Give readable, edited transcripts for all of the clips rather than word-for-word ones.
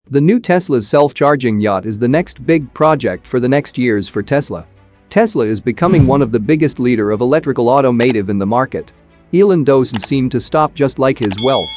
The new Tesla's self-charging yacht is the next big project for the next years for Tesla. Tesla is becoming one of the biggest leader of electrical automotive in the market. Elon doesn't seem to stop just like his wealth.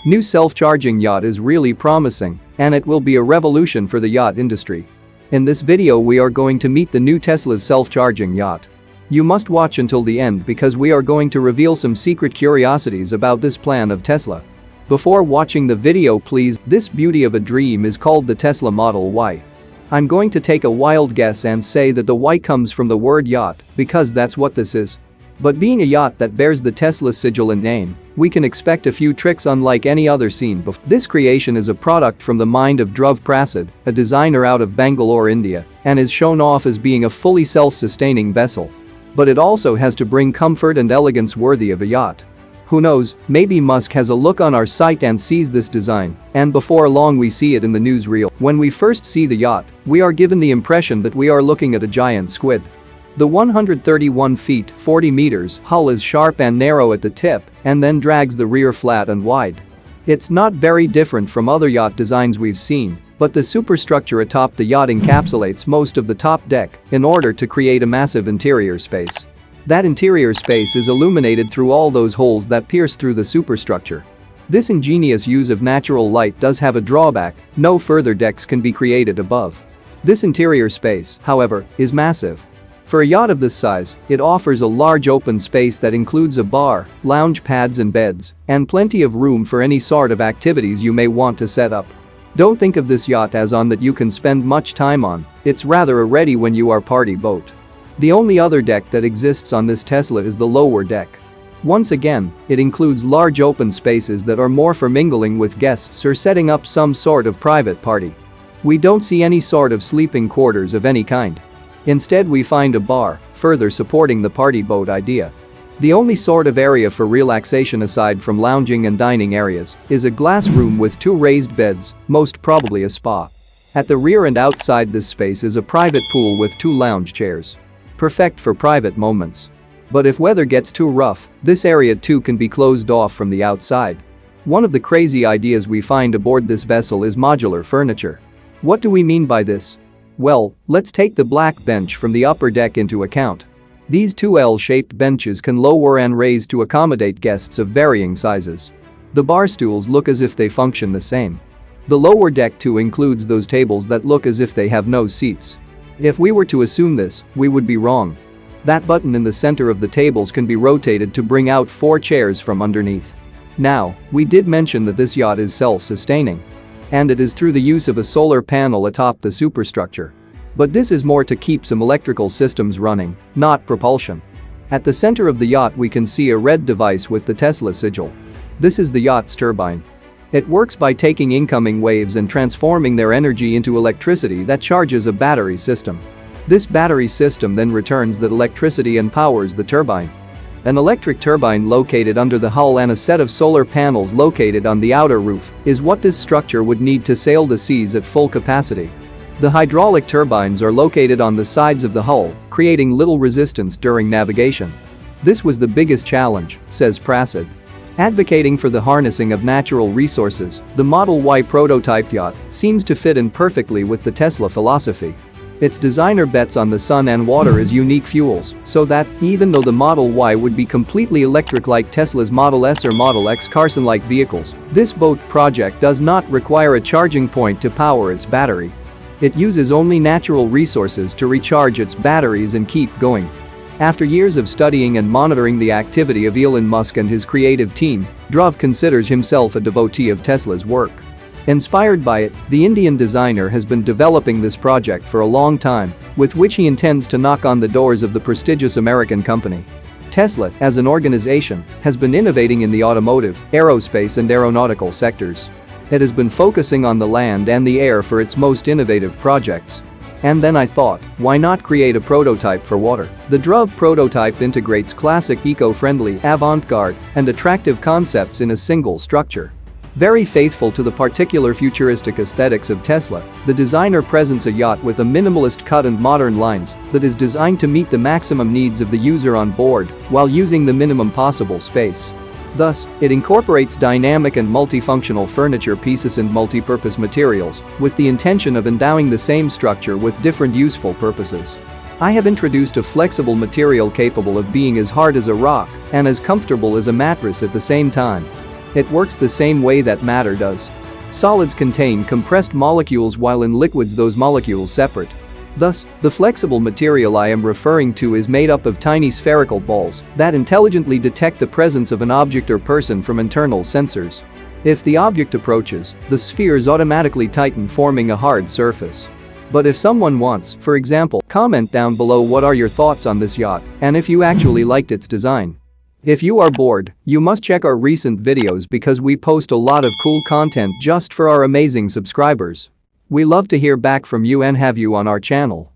New self-charging yacht is really promising, and it will be a revolution for the yacht industry. In this video we are going to meet the new Tesla's self-charging yacht. You must watch until the end because we are going to reveal some secret curiosities about this plan of Tesla. Before watching the video, please, this beauty of a dream is called the Tesla Model Y. I'm going to take a wild guess and say that the Y comes from the word yacht because that's what this is. But being a yacht that bears the Tesla sigil and name, we can expect a few tricks unlike any other seen before. This creation is a product from the mind of Dhruv Prasad, a designer out of Bangalore, India, and is shown off as being a fully self-sustaining vessel. But it also has to bring comfort and elegance worthy of a yacht. Who knows, maybe Musk has a look on our site and sees this design, and before long we see it in the newsreel. When we first see the yacht, we are given the impression that we are looking at a giant squid. The 131 feet 40 meters hull is sharp and narrow at the tip and then drags the rear flat and wide. It's not very different from other yacht designs we've seen, but the superstructure atop the yacht encapsulates most of the top deck in order to create a massive interior space. That interior space is illuminated through all those holes that pierce through the superstructure. This ingenious use of natural light does have a drawback: no further decks can be created above. This interior space, however, is massive. For a yacht of this size, it offers a large open space that includes a bar, lounge pads and beds, and plenty of room for any sort of activities you may want to set up. Don't think of this yacht as on that you can spend much time on, it's rather a ready when you are party boat. The only other deck that exists on this Tesla is the lower deck. Once again, it includes large open spaces that are more for mingling with guests or setting up some sort of private party. We don't see any sort of sleeping quarters of any kind. Instead, we find a bar, further supporting the party boat idea. The only sort of area for relaxation aside from lounging and dining areas is a glass room with two raised beds, most probably a spa. At the rear and outside this space is a private pool with two lounge chairs. Perfect for private moments. But if weather gets too rough, this area too can be closed off from the outside. One of the crazy ideas we find aboard this vessel is modular furniture. What do we mean by this? Well, let's take the black bench from the upper deck into account. These two L-shaped benches can lower and raise to accommodate guests of varying sizes. The bar stools look as if they function the same. The lower deck too includes those tables that look as if they have no seats. If we were to assume this, we would be wrong. That button in the center of the tables can be rotated to bring out 4 chairs from underneath. Now, we did mention that this yacht is self-sustaining. And it is through the use of a solar panel atop the superstructure. But this is more to keep some electrical systems running, not propulsion. At the center of the yacht we can see a red device with the Tesla sigil. This is the yacht's turbine. It works by taking incoming waves and transforming their energy into electricity that charges a battery system. This battery system then returns that electricity and powers the turbine. An electric turbine located under the hull and a set of solar panels located on the outer roof is what this structure would need to sail the seas at full capacity. The hydraulic turbines are located on the sides of the hull, creating little resistance during navigation. This was the biggest challenge, says Prasad. Advocating for the harnessing of natural resources, the Model Y prototype yacht seems to fit in perfectly with the Tesla philosophy. Its designer bets on the sun and water as unique fuels, so that, even though the Model Y would be completely electric like Tesla's Model S or Model X Carson-like vehicles, this boat project does not require a charging point to power its battery. It uses only natural resources to recharge its batteries and keep going. After years of studying and monitoring the activity of Elon Musk and his creative team, Dhruv considers himself a devotee of Tesla's work. Inspired by it, the Indian designer has been developing this project for a long time, with which he intends to knock on the doors of the prestigious American company. Tesla, as an organization, has been innovating in the automotive, aerospace and aeronautical sectors. It has been focusing on the land and the air for its most innovative projects. And then I thought, why not create a prototype for water? The Dhruv prototype integrates classic eco-friendly, avant-garde, and attractive concepts in a single structure. Very faithful to the particular futuristic aesthetics of Tesla, the designer presents a yacht with a minimalist cut and modern lines that is designed to meet the maximum needs of the user on board while using the minimum possible space. Thus, it incorporates dynamic and multifunctional furniture pieces and multi-purpose materials, with the intention of endowing the same structure with different useful purposes. I have introduced a flexible material capable of being as hard as a rock and as comfortable as a mattress at the same time. It works the same way that matter does. Solids contain compressed molecules while in liquids those molecules separate. Thus, the flexible material I am referring to is made up of tiny spherical balls that intelligently detect the presence of an object or person from internal sensors. If the object approaches, the spheres automatically tighten, forming a hard surface. But if someone wants, for example, comment down below what are your thoughts on this yacht and if you actually liked its design. If you are bored, you must check our recent videos because we post a lot of cool content just for our amazing subscribers. We love to hear back from you and have you on our channel.